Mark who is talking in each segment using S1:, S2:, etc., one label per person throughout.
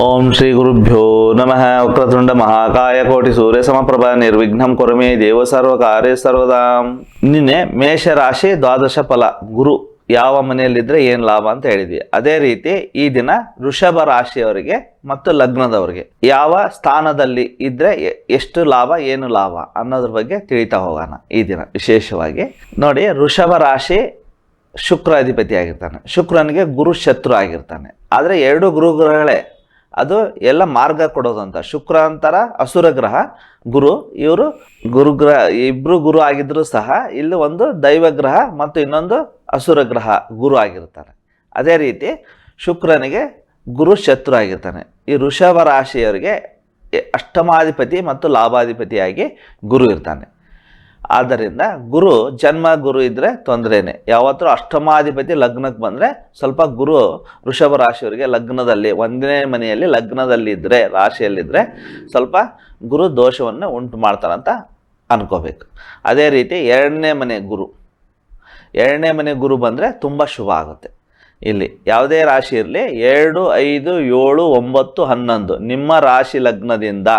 S1: ಓಂ ಶ್ರೀ ಗುರುಭ್ಯೋ ನಮಃ. ವಕ್ರತುಂಡ ಮಹಾಕಾಯ ಕೋಟಿ ಸೂರ್ಯ ಸಮಪ್ರಭ ನಿರ್ವಿಘ್ನಂ ಕುರುಮೇ ದೇವ ಸರ್ವ ಕಾರ್ಯ ಸರ್ವದಾ. ನಿನ್ನೆ ಮೇಷರಾಶಿ ದ್ವಾದಶ ಫಲ ಗುರು ಯಾವ ಮನೆಯಲ್ಲಿದ್ದರೆ ಏನು ಲಾಭ ಅಂತ ಹೇಳಿದ್ವಿ. ಅದೇ ರೀತಿ ಈ ದಿನ ವೃಷಭ ರಾಶಿಯವರಿಗೆ ಮತ್ತು ಲಗ್ನದವರಿಗೆ ಯಾವ ಸ್ಥಾನದಲ್ಲಿ ಇದ್ರೆ ಎಷ್ಟು ಲಾಭ ಏನು ಲಾಭ ಅನ್ನೋದ್ರ ಬಗ್ಗೆ ತಿಳಿತಾ ಹೋಗೋಣ ಈ ದಿನ ವಿಶೇಷವಾಗಿ. ನೋಡಿ, ವೃಷಭ ರಾಶಿ ಶುಕ್ರ ಅಧಿಪತಿ ಆಗಿರ್ತಾನೆ. ಶುಕ್ರನಿಗೆ ಗುರು ಶತ್ರು ಆಗಿರ್ತಾನೆ. ಆದರೆ ಎರಡು ಗುರುಗ್ರಹಗಳೇ, ಅದು ಎಲ್ಲ ಮಾರ್ಗ ಕೊಡೋದಂತ. ಶುಕ್ರ ಅಂತರ ಅಸುರ ಗ್ರಹ, ಗುರು ಇವರು ಗುರುಗ್ರಹ, ಇಬ್ಬರು ಗುರು ಆಗಿದ್ರು ಸಹ ಇಲ್ಲಿ ಒಂದು ದೈವಗ್ರಹ ಮತ್ತು ಇನ್ನೊಂದು ಅಸುರ ಗ್ರಹ ಗುರು ಆಗಿರ್ತಾರೆ. ಅದೇ ರೀತಿ ಶುಕ್ರನಿಗೆ ಗುರು ಶತ್ರು ಆಗಿರ್ತಾನೆ. ಈ ವೃಷಭ ರಾಶಿಯವರಿಗೆ ಅಷ್ಟಮಾಧಿಪತಿ ಮತ್ತು ಲಾಭಾಧಿಪತಿಯಾಗಿ ಗುರು ಇರ್ತಾನೆ. ಆದ್ದರಿಂದ ಗುರು ಜನ್ಮ ಗುರು ಇದ್ದರೆ ತೊಂದರೆನೇ. ಯಾವತ್ತೂ ಅಷ್ಟಮಾಧಿಪತಿ ಲಗ್ನಕ್ಕೆ ಬಂದರೆ ಸ್ವಲ್ಪ ಗುರು ವೃಷಭ ರಾಶಿಯವರಿಗೆ ಲಗ್ನದಲ್ಲಿ ಒಂದನೇ ಮನೆಯಲ್ಲಿ ಲಗ್ನದಲ್ಲಿದ್ದರೆ ರಾಶಿಯಲ್ಲಿದ್ದರೆ ಸ್ವಲ್ಪ ಗುರು ದೋಷವನ್ನು ಉಂಟು ಮಾಡ್ತಾರಂತ ಅನ್ಕೋಬೇಕು. ಅದೇ ರೀತಿ ಎರಡನೇ ಮನೆ ಗುರು ಬಂದರೆ ತುಂಬ ಶುಭ ಆಗುತ್ತೆ. ಇಲ್ಲಿ ಯಾವುದೇ ರಾಶಿ ಇರಲಿ, 2, 5, 7, 9, 11 ನಿಮ್ಮ ರಾಶಿ ಲಗ್ನದಿಂದ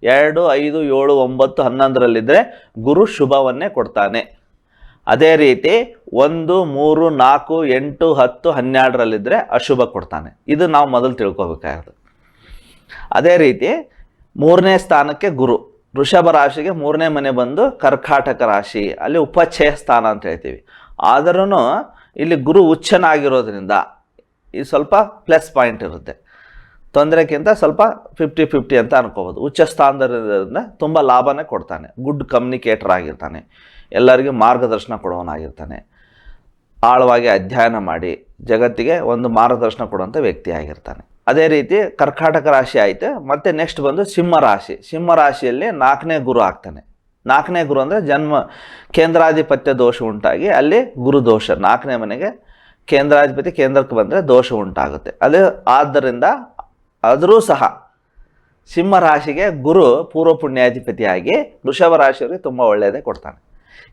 S1: 2, 5, 7, 9, 11ರಲ್ಲಿದ್ದರೆ ಗುರು ಶುಭವನ್ನೇ ಕೊಡ್ತಾನೆ. ಅದೇ ರೀತಿ 1, 3, 4, 8, 10, 12ರಲ್ಲಿದ್ದರೆ ಅಶುಭ ಕೊಡ್ತಾನೆ. ಇದು ನಾವು ಮೊದಲು ತಿಳ್ಕೊಬೇಕಾಗುತ್ತೆ. ಅದೇ ರೀತಿ 3ನೇ ಸ್ಥಾನಕ್ಕೆ ಗುರು, ವೃಷಭ ರಾಶಿಗೆ 3ನೇ ಮನೆ ಬಂದು ಕರ್ಕಾಟಕ ರಾಶಿ, ಅಲ್ಲಿ ಉಪಚಯ ಸ್ಥಾನ ಅಂತ ಹೇಳ್ತೀವಿ. ಆದರೂ ಇಲ್ಲಿ ಗುರು ಉಚ್ಚನಾಗಿರೋದ್ರಿಂದ ಇದು ಸ್ವಲ್ಪ ಪ್ಲಸ್ ಪಾಯಿಂಟ್ ಇರುತ್ತೆ. ತೊಂದರೆಗಿಂತ ಸ್ವಲ್ಪ 50-50 ಅಂತ ಅನ್ಕೋಬೋದು. ಉಚ್ಚ ಸ್ಥಾನದಿಂದ ತುಂಬ ಲಾಭನೇ ಕೊಡ್ತಾನೆ. ಗುಡ್ ಕಮ್ಯುನಿಕೇಟರ್ ಆಗಿರ್ತಾನೆ. ಎಲ್ಲರಿಗೂ ಮಾರ್ಗದರ್ಶನ ಕೊಡೋನಾಗಿರ್ತಾನೆ. ಆಳವಾಗಿ ಅಧ್ಯಯನ ಮಾಡಿ ಜಗತ್ತಿಗೆ ಒಂದು ಮಾರ್ಗದರ್ಶನ ಕೊಡುವಂಥ ವ್ಯಕ್ತಿ ಆಗಿರ್ತಾನೆ. ಅದೇ ರೀತಿ ಕರ್ಕಾಟಕ ರಾಶಿ ಆಯಿತು. ಮತ್ತು ನೆಕ್ಸ್ಟ್ ಬಂದು ಸಿಂಹ ರಾಶಿಯಲ್ಲಿ 4ನೇ ಗುರು ಆಗ್ತಾನೆ. 4ನೇ ಗುರು ಅಂದರೆ ಜನ್ಮ ಕೇಂದ್ರಾಧಿಪತ್ಯ ದೋಷ ಉಂಟಾಗಿ ಅಲ್ಲಿ ಗುರು ದೋಷ. 4ನೇ ಮನೆಗೆ ಕೇಂದ್ರಾಧಿಪತಿ ಕೇಂದ್ರಕ್ಕೆ ಬಂದರೆ ದೋಷ ಉಂಟಾಗುತ್ತೆ. ಆದ್ದರಿಂದ ಆದರೂ ಸಹ ಸಿಂಹ ರಾಶಿಗೆ ಗುರು ಪೂರ್ವ ಪುಣ್ಯಾಧಿಪತಿಯಾಗಿ ವೃಷಭ ರಾಶಿಯವರಿಗೆ ತುಂಬ ಒಳ್ಳೆಯದೇ ಕೊಡ್ತಾನೆ.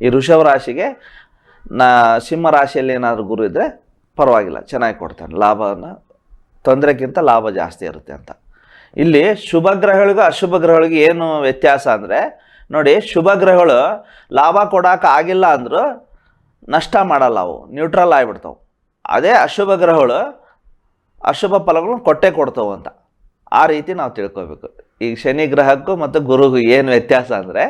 S1: ಈ ವೃಷಭ ರಾಶಿಗೆ ಸಿಂಹ ರಾಶಿಯಲ್ಲಿ ಏನಾದರೂ ಗುರು ಇದ್ದರೆ ಪರವಾಗಿಲ್ಲ, ಚೆನ್ನಾಗಿ ಕೊಡ್ತಾನೆ. ಲಾಭನ ತೊಂದರೆಗಿಂತ ಲಾಭ ಜಾಸ್ತಿ ಇರುತ್ತೆ ಅಂತ. ಇಲ್ಲಿ ಶುಭ ಗ್ರಹಗಳಿಗೂ ಅಶುಭ ಗ್ರಹಗಳಿಗೂ ಏನು ವ್ಯತ್ಯಾಸ ಅಂದರೆ, ನೋಡಿ, ಶುಭ ಗ್ರಹಗಳು ಲಾಭ ಕೊಡೋಕೆ ಆಗಿಲ್ಲ ಅಂದರೂ ನಷ್ಟ ಮಾಡಲ್ಲ, ಅವು ನ್ಯೂಟ್ರಲ್ ಆಗಿಬಿಡ್ತಾವೆ. ಅದೇ ಅಶುಭ ಗ್ರಹಗಳು ಅಶುಭ ಫಲಗಳನ್ನು ಕೊಡ್ತಾವೆ ಅಂತ. ಆ ರೀತಿ ನಾವು ತಿಳ್ಕೊಬೇಕು. ಈಗ ಶನಿ ಗ್ರಹಕ್ಕೂ ಮತ್ತು ಗುರುಗೂ ಏನು ವ್ಯತ್ಯಾಸ ಅಂದರೆ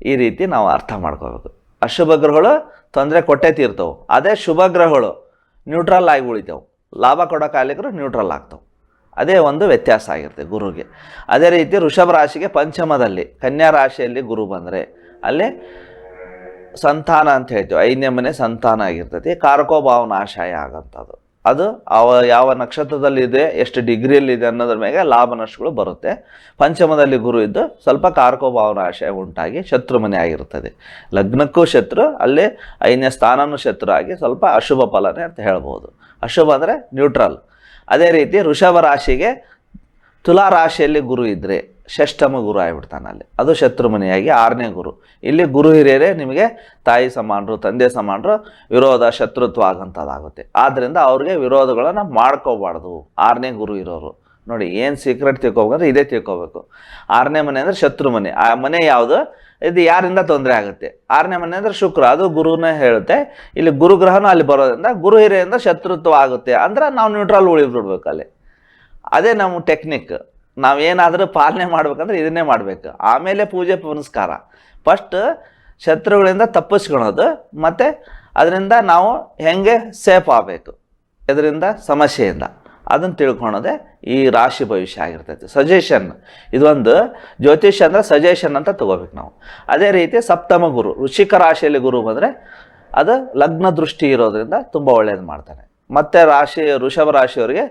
S1: ಈ ರೀತಿ ನಾವು ಅರ್ಥ ಮಾಡ್ಕೋಬೇಕು. ಅಶುಭ ಗ್ರಹಗಳು ತೊಂದರೆ ಕೊಟ್ಟೇ ತೀರ್ತವೆ. ಅದೇ ಶುಭ ಗ್ರಹಗಳು ನ್ಯೂಟ್ರಲ್ ಆಗಿ ಉಳಿತಾವೆ. ಲಾಭ ಕೊಡೋಕ್ಕಾಗಲಿಕ್ಕೂ ನ್ಯೂಟ್ರಲ್ ಆಗ್ತವೆ. ಅದೇ ಒಂದು ವ್ಯತ್ಯಾಸ ಆಗಿರುತ್ತೆ ಗುರುಗೆ. ಅದೇ ರೀತಿ ವೃಷಭ ರಾಶಿಗೆ ಪಂಚಮದಲ್ಲಿ ಕನ್ಯಾ ರಾಶಿಯಲ್ಲಿ ಗುರು ಬಂದರೆ ಅಲ್ಲಿ ಸಂತಾನ ಅಂತ ಹೇಳ್ತೀವಿ. 5ನೇ ಮನೆ ಸಂತಾನ ಆಗಿರ್ತೈತಿ. ಕಾರಕೋಭಾವ ನಾಶಾಯ ಆಗೋಂಥದ್ದು. ಅದು ಯಾವ ನಕ್ಷತ್ರದಲ್ಲಿದೆ, ಎಷ್ಟು ಡಿಗ್ರಿಯಲ್ಲಿದೆ ಅನ್ನೋದ್ರ ಮೇಲೆ ಲಾಭ ನಷ್ಟಗಳು ಬರುತ್ತೆ. ಪಂಚಮದಲ್ಲಿ ಗುರು ಇದ್ದು ಸ್ವಲ್ಪ ಕಾರಕೋಭಾವನ ಆಶಯ ಉಂಟಾಗಿ ಶತ್ರು ಮನೆ ಆಗಿರುತ್ತದೆ. ಲಗ್ನಕ್ಕೂ ಶತ್ರು, ಅಲ್ಲಿ 5ನೇ ಸ್ಥಾನನೂ ಶತ್ರು ಆಗಿ ಸ್ವಲ್ಪ ಅಶುಭ ಫಲನೇ ಅಂತ ಹೇಳ್ಬೋದು. ಅಶುಭ ಅಂದರೆ ನ್ಯೂಟ್ರಲ್. ಅದೇ ರೀತಿ ವೃಷಭ ರಾಶಿಗೆ ತುಲಾ ರಾಶಿಯಲ್ಲಿ ಗುರು ಇದ್ದರೆ ಷಷ್ಠಮ ಗುರು ಆಗಿಬಿಡ್ತಾನೆ. ಅಲ್ಲಿ ಅದು ಶತ್ರು ಮನೆಯಾಗಿ 6ನೇ ಗುರು. ಇಲ್ಲಿ ಗುರು ಹಿರಿಯರೇ ನಿಮಗೆ ತಾಯಿ ಸಮಾನರು, ತಂದೆ ಸಮಾನರು, ವಿರೋಧ ಶತ್ರುತ್ವ ಆಗೋಂಥದ್ದಾಗುತ್ತೆ. ಆದ್ದರಿಂದ ಅವ್ರಿಗೆ ವಿರೋಧಗಳನ್ನು ಮಾಡ್ಕೋಬಾರ್ದು 6ನೇ ಗುರು ಇರೋರು. ನೋಡಿ, ಏನು ಸೀಕ್ರೆಟ್ ತಿಳ್ಕೊಬೇಕಂದ್ರೆ ಇದೇ ತಿಳ್ಕೊಬೇಕು. 6ನೇ ಮನೆ ಅಂದರೆ ಶತ್ರು ಮನೆ. ಆ ಮನೆ ಯಾವುದು, ಇದು ಯಾರಿಂದ ತೊಂದರೆ ಆಗುತ್ತೆ. 6ನೇ ಮನೆ ಅಂದರೆ ಶುಕ್ರ, ಅದು ಗುರುನೇ ಹೇಳುತ್ತೆ. ಇಲ್ಲಿ ಗುರುಗ್ರಹನೂ ಅಲ್ಲಿ ಬರೋದ್ರಿಂದ ಗುರು ಹಿರಿಯಿಂದ ಶತ್ರುತ್ವ ಆಗುತ್ತೆ. ಅಂದ್ರೆ ನಾವು ನ್ಯೂಟ್ರಲ್ ಉಳಿಬಿಡ್ಬೇಕು ಅಲ್ಲಿ. ಅದೇ ನಮ್ಮ ಟೆಕ್ನಿಕ್. ನಾವೇನಾದರೂ ಪಾಲನೆ ಮಾಡ್ಬೇಕಂದ್ರೆ ಇದನ್ನೇ ಮಾಡಬೇಕು. ಆಮೇಲೆ ಪೂಜೆ ಪುನಸ್ಕಾರ. ಫಸ್ಟ್ ಶತ್ರುಗಳಿಂದ ತಪ್ಪಿಸ್ಕೊಳೋದು, ಮತ್ತು ಅದರಿಂದ ನಾವು ಹೆಂಗೆ ಸೇಫ್ ಆಗಬೇಕು, ಇದರಿಂದ ಸಮಸ್ಯೆಯಿಂದ ಅದನ್ನು ತಿಳ್ಕೊಳೋದೇ ಈ ರಾಶಿ ಭವಿಷ್ಯ ಆಗಿರ್ತೈತೆ. ಸಜೆಷನ್, ಇದೊಂದು ಜ್ಯೋತಿಷ್ಯ ಅಂದರೆ ಸಜೆಷನ್ ಅಂತ ತಗೋಬೇಕು ನಾವು. ಅದೇ ರೀತಿ ಸಪ್ತಮ ಗುರು ವೃಶ್ಚಿಕ ರಾಶಿಯಲ್ಲಿ ಗುರು ಬಂದರೆ ಅದು ಲಗ್ನ ದೃಷ್ಟಿ ಇರೋದ್ರಿಂದ ತುಂಬ ಒಳ್ಳೇದು ಮಾಡ್ತಾನೆ. ಮತ್ತು ವೃಷಭ ರಾಶಿಯವರಿಗೆ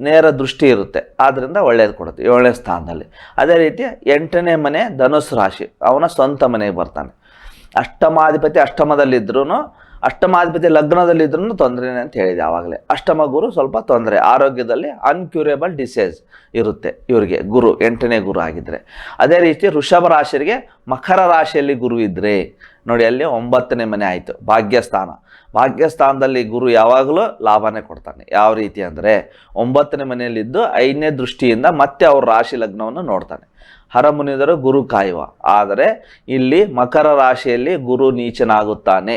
S1: ನೇರ ದೃಷ್ಟಿ ಇರುತ್ತೆ, ಆದ್ದರಿಂದ ಒಳ್ಳೇದು ಕೊಡುತ್ತೆ 7ನೇ ಸ್ಥಾನದಲ್ಲಿ. ಅದೇ ರೀತಿ 8ನೇ ಮನೆ ಧನುಸ್ಸು ರಾಶಿ, ಅವನ ಸ್ವಂತ ಮನೆಗೆ ಬರ್ತಾನೆ. ಅಷ್ಟಮಾಧಿಪತಿ ಅಷ್ಟಮದಲ್ಲಿದ್ರೂ ಅಷ್ಟಮಾಧಿಪತಿ ಲಗ್ನದಲ್ಲಿದ್ರೂ ತೊಂದರೆನೇ ಅಂತ ಹೇಳಿದೆ ಆವಾಗಲೇ. ಅಷ್ಟಮ ಗುರು ಸ್ವಲ್ಪ ತೊಂದರೆ, ಆರೋಗ್ಯದಲ್ಲಿ ಅನ್ಕ್ಯೂರೇಬಲ್ ಡಿಸೀಸ್ ಇರುತ್ತೆ ಇವರಿಗೆ, ಗುರು 8ನೇ ಗುರು ಆಗಿದ್ದರೆ. ಅದೇ ರೀತಿ ವೃಷಭ ರಾಶಿಯರಿಗೆ ಮಕರ ರಾಶಿಯಲ್ಲಿ ಗುರು ಇದ್ದರೆ ನೋಡಿ, ಅಲ್ಲಿ 9ನೇ ಮನೆ ಆಯಿತು, ಭಾಗ್ಯಸ್ಥಾನ. ಭಾಗ್ಯಸ್ಥಾನದಲ್ಲಿ ಗುರು ಯಾವಾಗಲೂ ಲಾಭನೇ ಕೊಡ್ತಾನೆ. ಯಾವ ರೀತಿ ಅಂದರೆ 9ನೇ ಮನೆಯಲ್ಲಿದ್ದು 5ನೇ ದೃಷ್ಟಿಯಿಂದ ಮತ್ತೆ ಅವ್ರ ರಾಶಿ ಲಗ್ನವನ್ನು ನೋಡ್ತಾನೆ. ಹರಮುನಿದರು ಗುರು ಕಾಯುವ. ಆದರೆ ಇಲ್ಲಿ ಮಕರ ರಾಶಿಯಲ್ಲಿ ಗುರು ನೀಚನಾಗುತ್ತಾನೆ,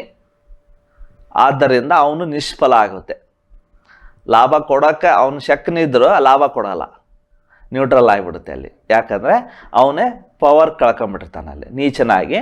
S1: ಆದ್ದರಿಂದ ಅವನು ನಿಷ್ಫಲ ಆಗುತ್ತೆ. ಲಾಭ ಕೊಡೋಕ್ಕೆ ಅವನು ಶಕ್ನಿದ್ದರೂ ಲಾಭ ಕೊಡಲ್ಲ, ನ್ಯೂಟ್ರಲ್ ಆಗಿಬಿಡುತ್ತೆ ಅಲ್ಲಿ. ಯಾಕಂದರೆ ಅವನೇ ಪವರ್ ಕಳ್ಕೊಂಬಿಟ್ಟಿರ್ತಾನೆ ಅಲ್ಲಿ, ನೀಚನಾಗಿ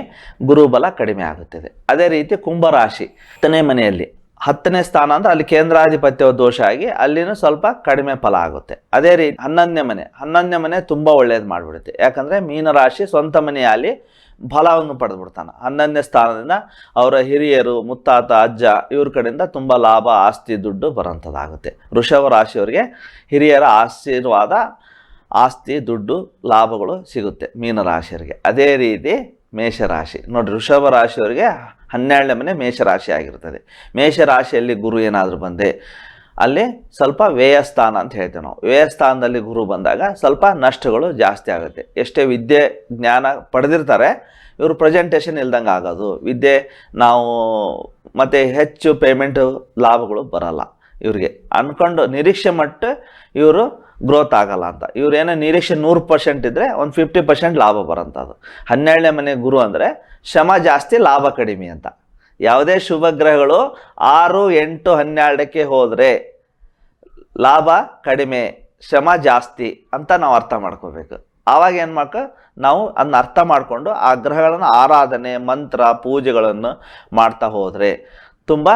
S1: ಗುರುಬಲ ಕಡಿಮೆ ಆಗುತ್ತದೆ. ಅದೇ ರೀತಿ ಕುಂಭರಾಶಿ 10ನೇ ಮನೆಯಲ್ಲಿ, 10ನೇ ಸ್ಥಾನ ಅಂದರೆ ಅಲ್ಲಿ ಕೇಂದ್ರಾಧಿಪತ್ಯ ದೋಷ ಆಗಿ ಅಲ್ಲಿನೂ ಸ್ವಲ್ಪ ಕಡಿಮೆ ಫಲ ಆಗುತ್ತೆ. ಅದೇ ರೀತಿ 11ನೇ ಮನೆ ತುಂಬ ಒಳ್ಳೇದು ಮಾಡಿಬಿಡುತ್ತೆ. ಯಾಕಂದರೆ ಮೀನರಾಶಿ ಸ್ವಂತ ಮನೆಯಲ್ಲಿ ಫಲವನ್ನು ಪಡೆದುಬಿಡ್ತಾನೆ. 11ನೇ ಸ್ಥಾನದಿಂದ ಅವರ ಹಿರಿಯರು, ಮುತ್ತಾತ, ಅಜ್ಜ ಇವ್ರ ಕಡೆಯಿಂದ ತುಂಬ ಲಾಭ, ಆಸ್ತಿ, ದುಡ್ಡು ಬರೋಂಥದ್ದಾಗುತ್ತೆ. ವೃಷಭ ರಾಶಿಯವರಿಗೆ ಹಿರಿಯರ ಆಶೀರ್ವಾದ, ಆಸ್ತಿ, ದುಡ್ಡು, ಲಾಭಗಳು ಸಿಗುತ್ತೆ ಮೀನರಾಶಿಯವರಿಗೆ. ಅದೇ ರೀತಿ ಮೇಷರಾಶಿ ನೋಡಿ, ವೃಷಭ ರಾಶಿಯವರಿಗೆ 12ನೇ ಮನೆ ಮೇಷರಾಶಿ ಆಗಿರ್ತದೆ. ಮೇಷರಾಶಿಯಲ್ಲಿ ಗುರು ಏನಾದರೂ ಬಂದೆ ಅಲ್ಲಿ ಸ್ವಲ್ಪ ವ್ಯಯಸ್ಥಾನ ಅಂತ ಹೇಳ್ತೇವೆ ನಾವು. ವ್ಯಯಸ್ಥಾನದಲ್ಲಿ ಗುರು ಬಂದಾಗ ಸ್ವಲ್ಪ ನಷ್ಟಗಳು ಜಾಸ್ತಿ ಆಗುತ್ತೆ. ಎಷ್ಟೇ ವಿದ್ಯೆ ಜ್ಞಾನ ಪಡೆದಿರ್ತಾರೆ, ಇವರು ಪ್ರೆಸೆಂಟೇಷನ್ ಇಲ್ದಂಗೆ ಆಗೋದು, ವಿದ್ಯೆ ನಾವು ಮತ್ತು ಹೆಚ್ಚು ಪೇಮೆಂಟು ಲಾಭಗಳು ಬರಲ್ಲ ಇವ್ರಿಗೆ. ಅಂದ್ಕೊಂಡು ನಿರೀಕ್ಷೆ ಮಟ್ಟ ಇವರು ಗ್ರೋತ್ ಆಗಲ್ಲ ಅಂತ. ಇವರೇನೋ ನಿರೀಕ್ಷೆ 100% ಇದ್ದರೆ ಒಂದು 50% ಲಾಭ ಬರೋಂಥದ್ದು. 12ನೇ ಮನೆ ಗುರು ಅಂದರೆ ಶ್ರಮ ಜಾಸ್ತಿ, ಲಾಭ ಕಡಿಮೆ ಅಂತ. ಯಾವುದೇ ಶುಭ ಗ್ರಹಗಳು 6, 8, 12ಕ್ಕೆ ಹೋದರೆ ಲಾಭ ಕಡಿಮೆ, ಶ್ರಮ ಜಾಸ್ತಿ ಅಂತ ನಾವು ಅರ್ಥ ಮಾಡ್ಕೋಬೇಕು. ಆವಾಗ ಏನು ನಾವು ಅದನ್ನ ಅರ್ಥ ಮಾಡಿಕೊಂಡು ಆ ಗ್ರಹಗಳನ್ನು ಆರಾಧನೆ, ಮಂತ್ರ, ಪೂಜೆಗಳನ್ನು ಮಾಡ್ತಾ ಹೋದರೆ ತುಂಬ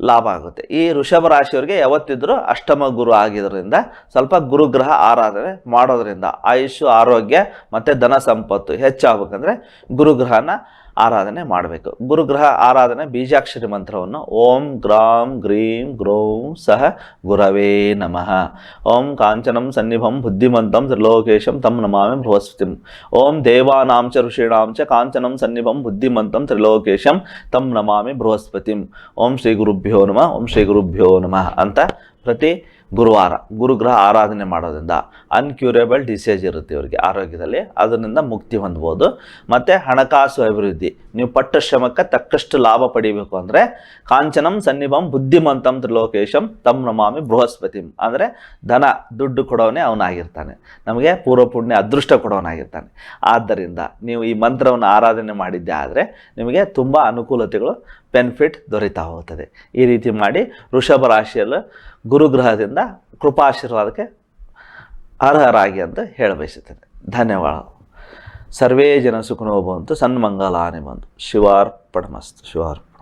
S1: ಲಾಭ ಆಗುತ್ತೆ. ಈ ವೃಷಭ ರಾಶಿಯವರಿಗೆ ಯಾವತ್ತಿದ್ರೂ ಅಷ್ಟಮ ಗುರು ಆಗಿದ್ದರಿಂದ ಸ್ವಲ್ಪ ಗುರುಗ್ರಹ ಆರಾಧನೆ ಮಾಡೋದ್ರಿಂದ ಆಯುಷು, ಆರೋಗ್ಯ ಮತ್ತು ಧನ ಸಂಪತ್ತು ಹೆಚ್ಚಾಗಬೇಕಂದ್ರೆ ಗುರುಗ್ರಹನ ಆರಾಧನೆ ಮಾಡಬೇಕು. ಗುರುಗ್ರಹ ಆರಾಧನೆ ಬೀಜಾಕ್ಷರಿ ಮಂತ್ರವನ್ನು ಓಂ ಗ್ರಾಂ ಗ್ರೀಂ ಗ್ರೌಂ ಸಹ ಗುರವೇ ನಮಃ. ಓಂ ಕಾಂಚನಂ ಸನ್ನಿಭಂ ಬುದ್ಧಿಮಂತಂ ತ್ರಿಲೋಕೇಶಂ ತಂ ನಮಾಮಿ ಬೃಹಸ್ಪತಿಂ. ಓಂ ದೇವಾನಾಂ ಚ ಋಷೀಣಾಂ ಚ ಕಾಂಚನಂ ಸನ್ನಿಭಂ ಬುದ್ಧಿಮಂತಂ ತ್ರಿಲೋಕೇಶಂ ತಂ ನಮಾಮಿ ಬೃಹಸ್ಪತಿಂ. ಓಂ ಶ್ರೀ ಗುರುಭ್ಯೋ ನಮಃ, ಓಂ ಶ್ರೀ ಗುರುಭ್ಯೋ ನಮಃ ಅಂತ ಪ್ರತಿ ಗುರುವಾರ ಗುರುಗ್ರಹ ಆರಾಧನೆ ಮಾಡೋದ್ರಿಂದ ಅನ್ಕ್ಯೂರೇಬಲ್ ಡಿಸೀಸ್ ಇರುತ್ತೆ ಇವರಿಗೆ ಆರೋಗ್ಯದಲ್ಲಿ, ಅದರಿಂದ ಮುಕ್ತಿ ಹೊಂದ್ಬೋದು. ಮತ್ತು ಹಣಕಾಸು ಅಭಿವೃದ್ಧಿ, ನೀವು ಪಟ್ಟ ಶ್ರಮಕ್ಕೆ ತಕ್ಕಷ್ಟು ಲಾಭ ಪಡಿಬೇಕು ಅಂದರೆ ಕಾಂಚನಂ ಸನ್ನಿಭಂ ಬುದ್ಧಿಮಂತಂ ತ್ರಿಲೋಕೇಶಂ ತಂ ನಮಾಮಿ ಬೃಹಸ್ಪತಿಂ ಅಂದರೆ ಧನ, ದುಡ್ಡು ಕೊಡೋನೇ ಅವನಾಗಿರ್ತಾನೆ, ನಮಗೆ ಪೂರ್ವ ಪುಣ್ಯ ಅದೃಷ್ಟ ಕೊಡೋನಾಗಿರ್ತಾನೆ. ಆದ್ದರಿಂದ ನೀವು ಈ ಮಂತ್ರವನ್ನು ಆರಾಧನೆ ಮಾಡಿದ್ದೆ ಆದರೆ ನಿಮಗೆ ತುಂಬ ಅನುಕೂಲತೆಗಳು, ಬೆನಿಫಿಟ್ ದೊರೀತಾ ಹೋಗ್ತದೆ. ಈ ರೀತಿ ಮಾಡಿ ವೃಷಭ ರಾಶಿಯಲ್ಲಿ ಗುರುಗ್ರಹದಿಂದ ಕೃಪಾಶೀರ್ವಾದಕ್ಕೆ ಅರ್ಹರಾಗಿ ಅಂತ ಹೇಳಬಯಸುತ್ತೇನೆ. ಧನ್ಯವಾದ. ಸರ್ವೇ ಜನ ಸುಖನೋ ಭವಂತು, ಸನ್ಮಂಗಲಾನಿ ಬಂತು. ಶಿವಾರ್ಪಣಮಸ್ತು. ಶಿವಾರ್ಪಣ.